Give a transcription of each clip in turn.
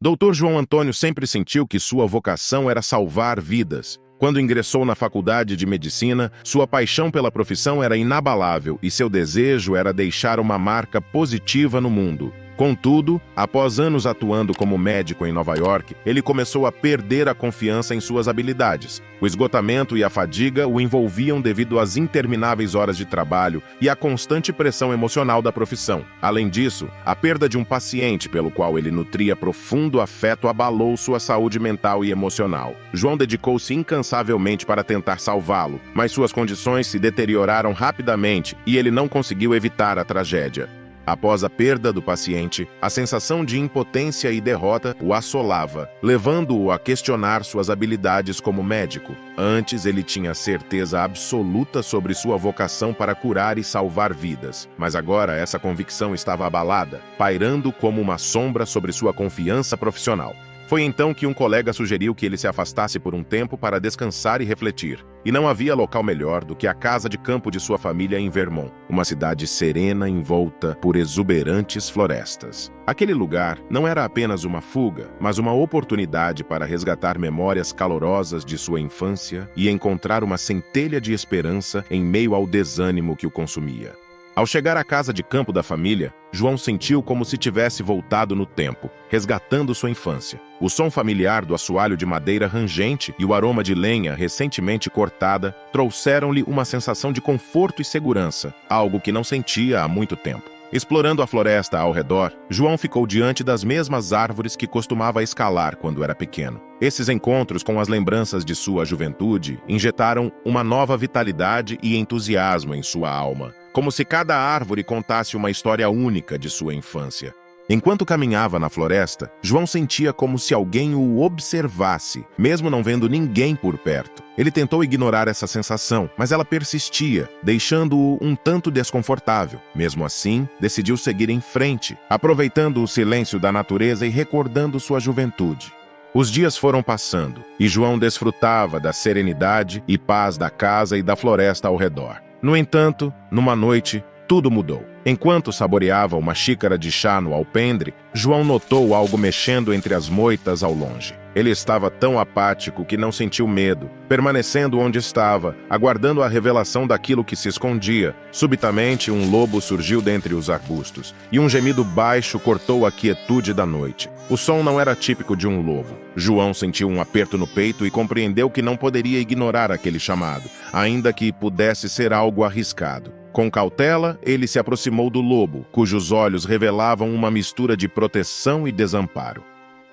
Dr. João Antônio sempre sentiu que sua vocação era salvar vidas. Quando ingressou na faculdade de medicina, sua paixão pela profissão era inabalável e seu desejo era deixar uma marca positiva no mundo. Contudo, após anos atuando como médico em Nova York, ele começou a perder a confiança em suas habilidades. O esgotamento e a fadiga o envolviam devido às intermináveis horas de trabalho e à constante pressão emocional da profissão. Além disso, a perda de um paciente pelo qual ele nutria profundo afeto abalou sua saúde mental e emocional. João dedicou-se incansavelmente para tentar salvá-lo, mas suas condições se deterioraram rapidamente e ele não conseguiu evitar a tragédia. Após a perda do paciente, a sensação de impotência e derrota o assolava, levando-o a questionar suas habilidades como médico. Antes, ele tinha certeza absoluta sobre sua vocação para curar e salvar vidas, mas agora essa convicção estava abalada, pairando como uma sombra sobre sua confiança profissional. Foi então que um colega sugeriu que ele se afastasse por um tempo para descansar e refletir. E não havia local melhor do que a casa de campo de sua família em Vermont, uma cidade serena envolta por exuberantes florestas. Aquele lugar não era apenas uma fuga, mas uma oportunidade para resgatar memórias calorosas de sua infância e encontrar uma centelha de esperança em meio ao desânimo que o consumia. Ao chegar à casa de campo da família, João sentiu como se tivesse voltado no tempo, resgatando sua infância. O som familiar do assoalho de madeira rangente e o aroma de lenha recentemente cortada trouxeram-lhe uma sensação de conforto e segurança, algo que não sentia há muito tempo. Explorando a floresta ao redor, João ficou diante das mesmas árvores que costumava escalar quando era pequeno. Esses encontros com as lembranças de sua juventude injetaram uma nova vitalidade e entusiasmo em sua alma, como se cada árvore contasse uma história única de sua infância. Enquanto caminhava na floresta, João sentia como se alguém o observasse, mesmo não vendo ninguém por perto. Ele tentou ignorar essa sensação, mas ela persistia, deixando-o um tanto desconfortável. Mesmo assim, decidiu seguir em frente, aproveitando o silêncio da natureza e recordando sua juventude. Os dias foram passando, e João desfrutava da serenidade e paz da casa e da floresta ao redor. No entanto, numa noite, tudo mudou. Enquanto saboreava uma xícara de chá no alpendre, João notou algo mexendo entre as moitas ao longe. Ele estava tão apático que não sentiu medo, permanecendo onde estava, aguardando a revelação daquilo que se escondia. Subitamente, um lobo surgiu dentre os arbustos, e um gemido baixo cortou a quietude da noite. O som não era típico de um lobo. João sentiu um aperto no peito e compreendeu que não poderia ignorar aquele chamado, ainda que pudesse ser algo arriscado. Com cautela, ele se aproximou do lobo, cujos olhos revelavam uma mistura de proteção e desamparo.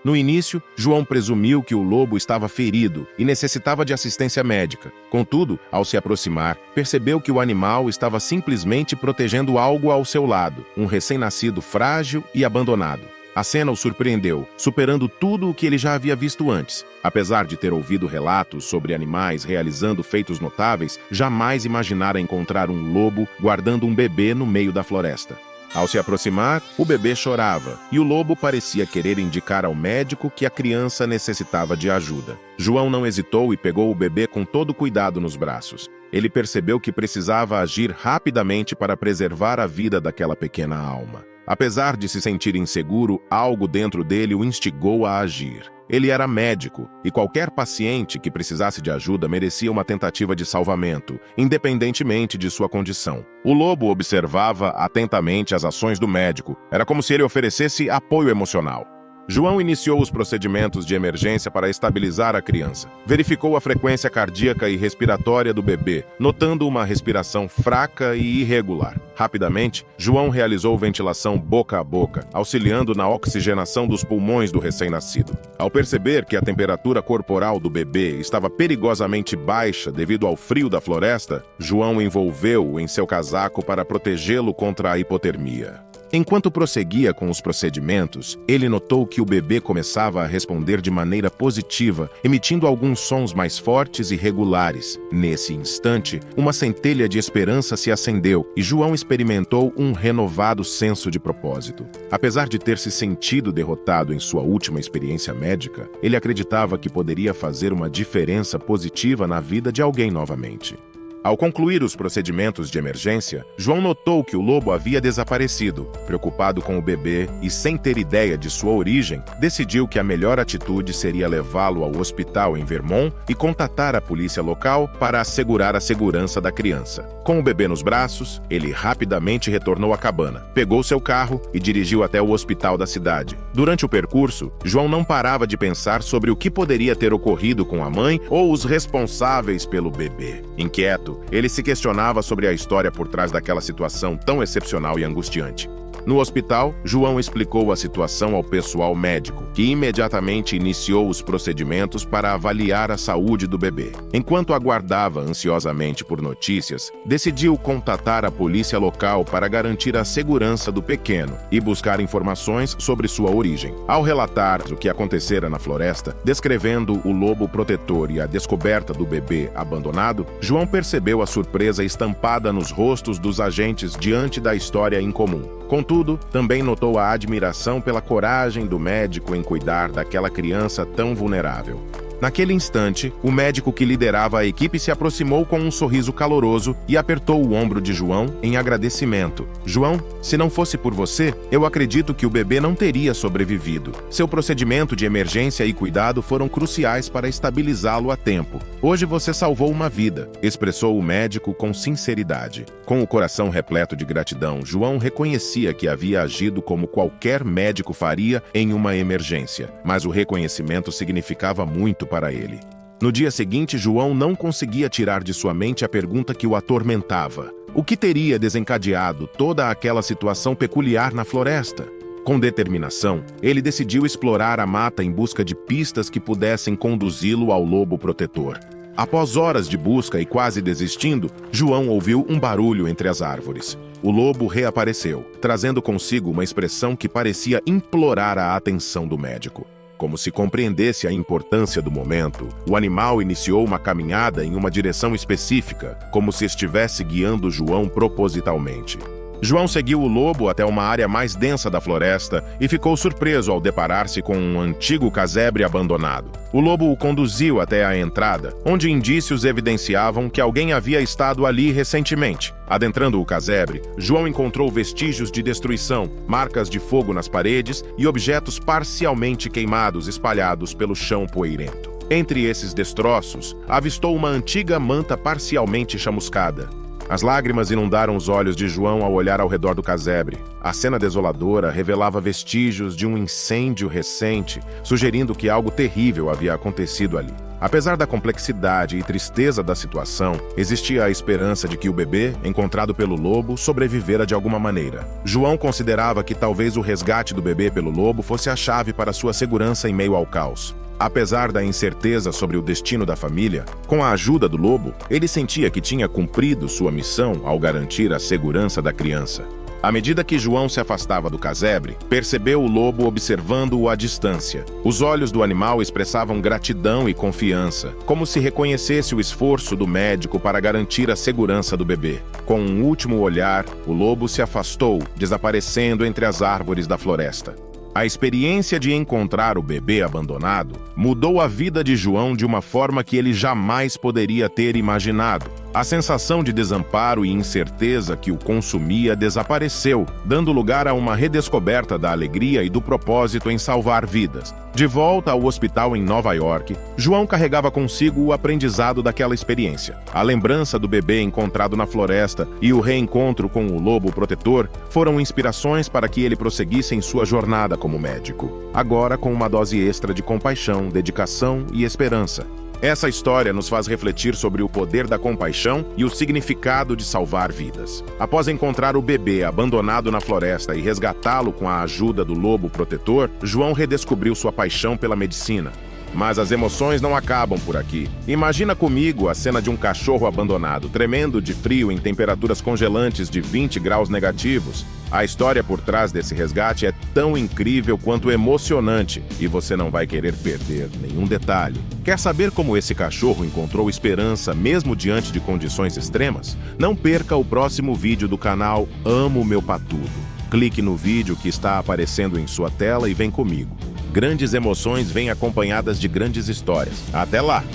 No início, João presumiu que o lobo estava ferido e necessitava de assistência médica. Contudo, ao se aproximar, percebeu que o animal estava simplesmente protegendo algo ao seu lado, um recém-nascido frágil e abandonado. A cena o surpreendeu, superando tudo o que ele já havia visto antes. Apesar de ter ouvido relatos sobre animais realizando feitos notáveis, jamais imaginara encontrar um lobo guardando um bebê no meio da floresta. Ao se aproximar, o bebê chorava, e o lobo parecia querer indicar ao médico que a criança necessitava de ajuda. João não hesitou e pegou o bebê com todo cuidado nos braços. Ele percebeu que precisava agir rapidamente para preservar a vida daquela pequena alma. Apesar de se sentir inseguro, algo dentro dele o instigou a agir. Ele era médico, e qualquer paciente que precisasse de ajuda merecia uma tentativa de salvamento, independentemente de sua condição. O lobo observava atentamente as ações do médico. Era como se ele oferecesse apoio emocional. João iniciou os procedimentos de emergência para estabilizar a criança. Verificou a frequência cardíaca e respiratória do bebê, notando uma respiração fraca e irregular. Rapidamente, João realizou ventilação boca a boca, auxiliando na oxigenação dos pulmões do recém-nascido. Ao perceber que a temperatura corporal do bebê estava perigosamente baixa devido ao frio da floresta, João envolveu-o em seu casaco para protegê-lo contra a hipotermia. Enquanto prosseguia com os procedimentos, ele notou que o bebê começava a responder de maneira positiva, emitindo alguns sons mais fortes e regulares. Nesse instante, uma centelha de esperança se acendeu e João experimentou um renovado senso de propósito. Apesar de ter se sentido derrotado em sua última experiência médica, ele acreditava que poderia fazer uma diferença positiva na vida de alguém novamente. Ao concluir os procedimentos de emergência, João notou que o lobo havia desaparecido. Preocupado com o bebê e sem ter ideia de sua origem, decidiu que a melhor atitude seria levá-lo ao hospital em Vermont e contatar a polícia local para assegurar a segurança da criança. Com o bebê nos braços, ele rapidamente retornou à cabana, pegou seu carro e dirigiu até o hospital da cidade. Durante o percurso, João não parava de pensar sobre o que poderia ter ocorrido com a mãe ou os responsáveis pelo bebê. Inquieto, ele se questionava sobre a história por trás daquela situação tão excepcional e angustiante. No hospital, João explicou a situação ao pessoal médico, que imediatamente iniciou os procedimentos para avaliar a saúde do bebê. Enquanto aguardava ansiosamente por notícias, decidiu contatar a polícia local para garantir a segurança do pequeno e buscar informações sobre sua origem. Ao relatar o que acontecera na floresta, descrevendo o lobo protetor e a descoberta do bebê abandonado, João percebeu a surpresa estampada nos rostos dos agentes diante da história incomum. Contudo, também notou a admiração pela coragem do médico em cuidar daquela criança tão vulnerável. Naquele instante, o médico que liderava a equipe se aproximou com um sorriso caloroso e apertou o ombro de João em agradecimento. João, se não fosse por você, eu acredito que o bebê não teria sobrevivido. Seu procedimento de emergência e cuidado foram cruciais para estabilizá-lo a tempo. Hoje você salvou uma vida, expressou o médico com sinceridade. Com o coração repleto de gratidão, João reconhecia que havia agido como qualquer médico faria em uma emergência, mas o reconhecimento significava muito para ele. No dia seguinte, João não conseguia tirar de sua mente a pergunta que o atormentava. O que teria desencadeado toda aquela situação peculiar na floresta? Com determinação, ele decidiu explorar a mata em busca de pistas que pudessem conduzi-lo ao lobo protetor. Após horas de busca e quase desistindo, João ouviu um barulho entre as árvores. O lobo reapareceu, trazendo consigo uma expressão que parecia implorar a atenção do médico. Como se compreendesse a importância do momento, o animal iniciou uma caminhada em uma direção específica, como se estivesse guiando João propositalmente. João seguiu o lobo até uma área mais densa da floresta e ficou surpreso ao deparar-se com um antigo casebre abandonado. O lobo o conduziu até a entrada, onde indícios evidenciavam que alguém havia estado ali recentemente. Adentrando o casebre, João encontrou vestígios de destruição, marcas de fogo nas paredes e objetos parcialmente queimados espalhados pelo chão poeirento. Entre esses destroços, avistou uma antiga manta parcialmente chamuscada. As lágrimas inundaram os olhos de João ao olhar ao redor do casebre. A cena desoladora revelava vestígios de um incêndio recente, sugerindo que algo terrível havia acontecido ali. Apesar da complexidade e tristeza da situação, existia a esperança de que o bebê, encontrado pelo lobo, sobrevivera de alguma maneira. João considerava que talvez o resgate do bebê pelo lobo fosse a chave para sua segurança em meio ao caos. Apesar da incerteza sobre o destino da família, com a ajuda do lobo, ele sentia que tinha cumprido sua missão ao garantir a segurança da criança. À medida que João se afastava do casebre, percebeu o lobo observando-o à distância. Os olhos do animal expressavam gratidão e confiança, como se reconhecesse o esforço do médico para garantir a segurança do bebê. Com um último olhar, o lobo se afastou, desaparecendo entre as árvores da floresta. A experiência de encontrar o bebê abandonado mudou a vida de João de uma forma que ele jamais poderia ter imaginado. A sensação de desamparo e incerteza que o consumia desapareceu, dando lugar a uma redescoberta da alegria e do propósito em salvar vidas. De volta ao hospital em Nova York, João carregava consigo o aprendizado daquela experiência. A lembrança do bebê encontrado na floresta e o reencontro com o lobo protetor foram inspirações para que ele prosseguisse em sua jornada como médico, agora com uma dose extra de compaixão, dedicação e esperança. Essa história nos faz refletir sobre o poder da compaixão e o significado de salvar vidas. Após encontrar o bebê abandonado na floresta e resgatá-lo com a ajuda do lobo protetor, João redescobriu sua paixão pela medicina. Mas as emoções não acabam por aqui. Imagina comigo a cena de um cachorro abandonado, tremendo de frio em temperaturas congelantes de 20 graus negativos. A história por trás desse resgate é tão incrível quanto emocionante e você não vai querer perder nenhum detalhe. Quer saber como esse cachorro encontrou esperança mesmo diante de condições extremas? Não perca o próximo vídeo do canal Amo Meu Patudo. Clique no vídeo que está aparecendo em sua tela e vem comigo. Grandes emoções vêm acompanhadas de grandes histórias. Até lá!